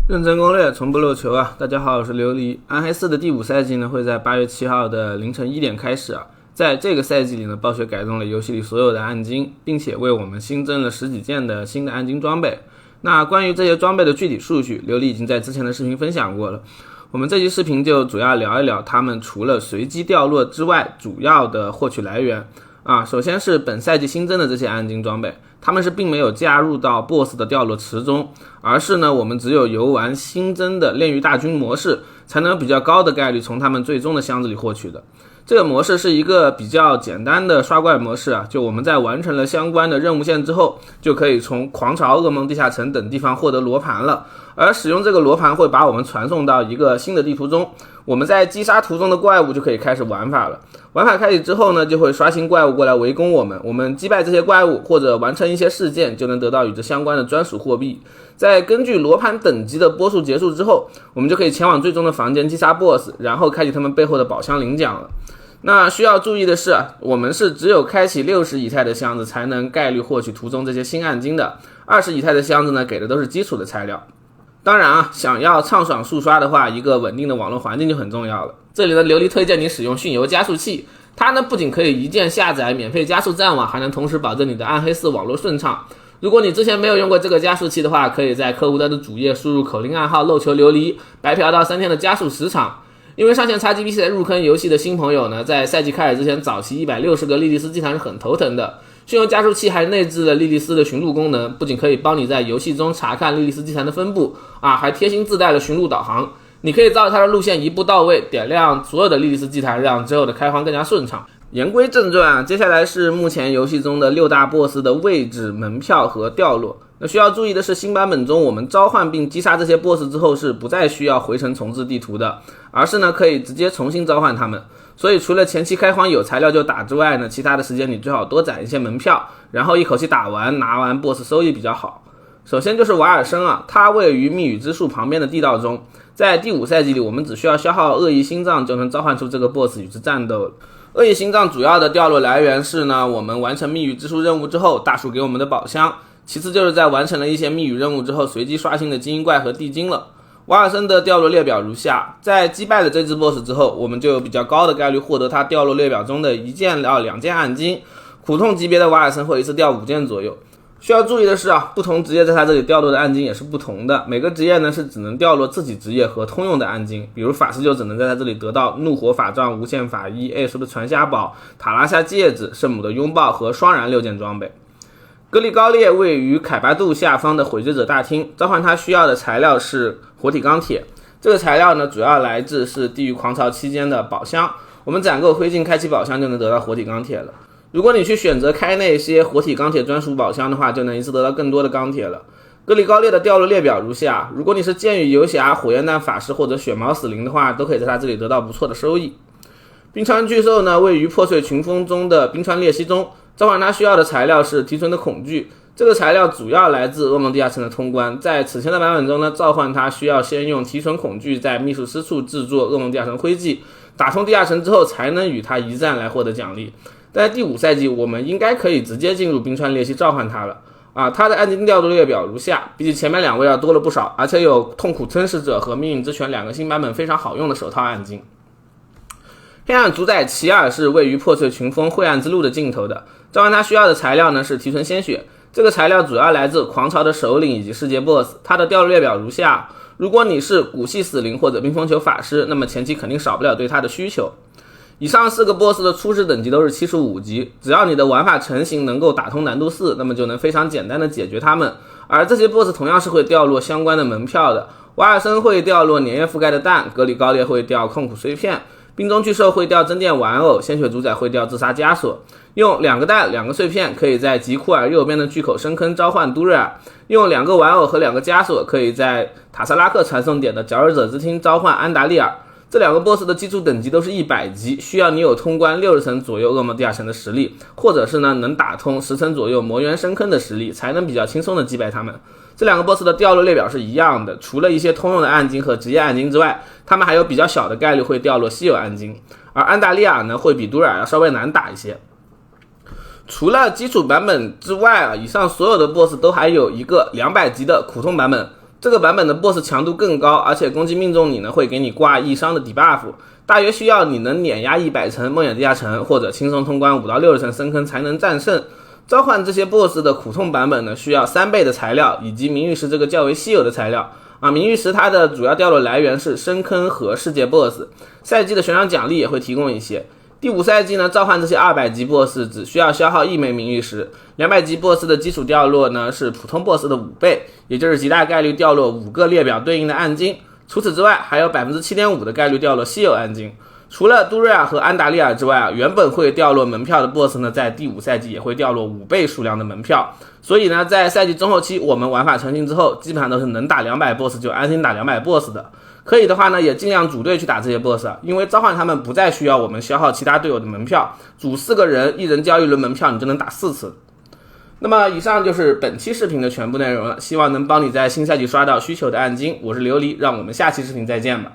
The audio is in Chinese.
认真攻略，从不漏球啊！大家好，我是琉璃。暗黑4的第5赛季呢，会在8月7号的凌晨1点开始啊。在这个赛季里呢，暴雪改动了游戏里所有的暗金，并且为我们新增了10几件的新的暗金装备。那关于这些装备的具体数据，琉璃已经在之前的视频分享过了。我们这期视频就主要聊一聊他们除了随机掉落之外，主要的获取来源。首先是本赛季新增的这些暗金装备，他们是并没有加入到 BOSS 的掉落池中，而是呢，我们只有游玩新增的炼狱大军模式，才能有比较高的概率从他们最终的箱子里获取的。这个模式是一个比较简单的刷怪模式啊，就我们在完成了相关的任务线之后，就可以从狂潮、噩梦地下城等地方获得罗盘了。而使用这个罗盘会把我们传送到一个新的地图中，我们在击杀途中的怪物就可以开始玩法了。玩法开始之后呢，就会刷新怪物过来围攻我们，我们击败这些怪物或者完成一些事件，就能得到与之相关的专属货币。在根据罗盘等级的波数结束之后，我们就可以前往最终的房间击杀 BOSS， 然后开启他们背后的宝箱领奖了。那需要注意的是我们是只有开启60以太的箱子才能概率获取途中这些新暗金的，20以太的箱子呢，给的都是基础的材料。当然想要畅爽速刷的话，一个稳定的网络环境就很重要了。这里呢，琉璃推荐你使用迅游加速器，它呢不仅可以一键下载免费加速战网，还能同时保证你的暗黑4网络顺畅。如果你之前没有用过这个加速器的话，可以在客户端的主页输入口令暗号漏球琉璃，白嫖到3天的加速时长。因为上线 XGP 入坑游戏的新朋友呢，在赛季开始之前早期160个莉莉丝祭坛是很头疼的。迅游加速器还内置了莉莉丝的寻路功能，不仅可以帮你在游戏中查看莉莉丝祭坛的分布还贴心自带了寻路导航，你可以照着它的路线一步到位，点亮所有的莉莉丝祭坛，让之后的开荒更加顺畅。言归正传接下来是目前游戏中的6大 BOSS 的位置、门票和掉落。那需要注意的是，新版本中我们召唤并击杀这些 BOSS 之后是不再需要回城重置地图的，而是呢可以直接重新召唤他们。所以除了前期开荒有材料就打之外呢，其他的时间你最好多攒一些门票，然后一口气打完，拿完 BOSS 收益比较好。首先就是瓦尔森它位于密语之树旁边的地道中，在第5赛季里我们只需要消耗恶意心脏就能召唤出这个 BOSS 与之战斗。恶意心脏主要的掉落来源是呢，我们完成密语之树任务之后大树给我们的宝箱，其次就是在完成了一些密语任务之后随机刷新的精英怪和地精了。瓦尔森的掉落列表如下，在击败了这只 BOSS 之后，我们就有比较高的概率获得它掉落列表中的1件到2件暗金，苦痛级别的瓦尔森会一次掉5件左右。需要注意的是不同职业在它这里掉落的暗金也是不同的，每个职业呢是只能掉落自己职业和通用的暗金，比如法师就只能在它这里得到怒火法杖、无限法衣、A 叔的传家宝、塔拉夏戒指、圣母的拥抱和双燃6件装备。格里高列位于凯巴杜下方的毁罪者大厅，召唤它需要的材料是活体钢铁，这个材料呢主要来自是地狱狂潮期间的宝箱，我们攒够灰烬开启宝箱就能得到活体钢铁了。如果你去选择开那些活体钢铁专属宝箱的话，就能一次得到更多的钢铁了。格里高列的掉落列表如下，如果你是剑与游侠、火焰弹法师或者血毛死灵的话，都可以在它这里得到不错的收益。冰川巨兽呢位于破碎群峰中的冰川裂隙中，召唤它需要的材料是提纯的恐惧，这个材料主要来自噩梦地下城的通关，在此前的版本中呢，召唤它需要先用提纯恐惧在秘术师处制作噩梦地下城徽记，打通地下城之后才能与它一战来获得奖励。在第5赛季我们应该可以直接进入冰川裂隙召唤它了它的暗金掉落列表如下，比起前面2位要多了不少，而且有痛苦吞噬者和命运之拳2个新版本非常好用的手套暗金。黑暗主宰齐尔是位于破碎群峰晦暗之路的尽头的，召唤它需要的材料呢是提纯鲜血，这个材料主要来自狂潮的首领以及世界 BOSS， 它的掉落列表如下，如果你是古系死灵或者冰封球法师，那么前期肯定少不了对它的需求。以上4个 BOSS 的初始等级都是75级，只要你的玩法成型能够打通难度4，那么就能非常简单的解决它们。而这些 BOSS 同样是会掉落相关的门票的，瓦尔森会掉落粘液覆盖的蛋，格里高列会掉痛苦碎片，冰中巨兽会掉珍殿玩偶，鲜血主宰会掉自杀枷锁。用2个蛋2个碎片可以在吉库尔右边的巨口深坑召唤都瑞尔，用2个玩偶和2个枷锁可以在塔萨拉克传送点的绞肉者之厅召唤安达利尔。这2个 BOSS 的基础等级都是100级，需要你有通关60层左右噩梦地下城的实力，或者是呢能打通10层左右魔猿深坑的实力，才能比较轻松的击败他们。这2个 BOSS 的掉落列表是一样的，除了一些通用的暗金和职业暗金之外，他们还有比较小的概率会掉落稀有暗金，而安达利亚呢会比都瑞尔要稍微难打一些。除了基础版本之外以上所有的 BOSS 都还有一个200级的苦痛版本，这个版本的 BOSS 强度更高，而且攻击命中你呢会给你挂易伤的 debuff， 大约需要你能碾压100层梦魇地下城，或者轻松通关5到60层深坑才能战胜。召唤这些 BOSS 的苦痛版本呢，需要3倍的材料，以及名誉石这个较为稀有的材料。名誉石它的主要掉落来源是深坑和世界 BOSS， 赛季的悬赏奖励也会提供一些。第5赛季呢，召唤这些200级 BOSS 只需要消耗1枚名誉石，200级 BOSS 的基础掉落呢是普通 BOSS 的5倍，也就是极大概率掉落5个列表对应的暗金。除此之外，还有 7.5% 的概率掉落稀有暗金。除了杜瑞尔和安达利尔之外原本会掉落门票的 BOSS 呢，在第5赛季也会掉落5倍数量的门票。所以呢，在赛季中后期我们玩法成型之后，基本上都是能打200 BOSS 就安心打200 BOSS 的。可以的话呢，也尽量组队去打这些 BOSS， 因为召唤他们不再需要我们消耗其他队友的门票，组4个人，一人交1轮门票，你就能打4次。那么以上就是本期视频的全部内容了，希望能帮你在新赛季刷到需求的暗金。我是琉璃，让我们下期视频再见吧。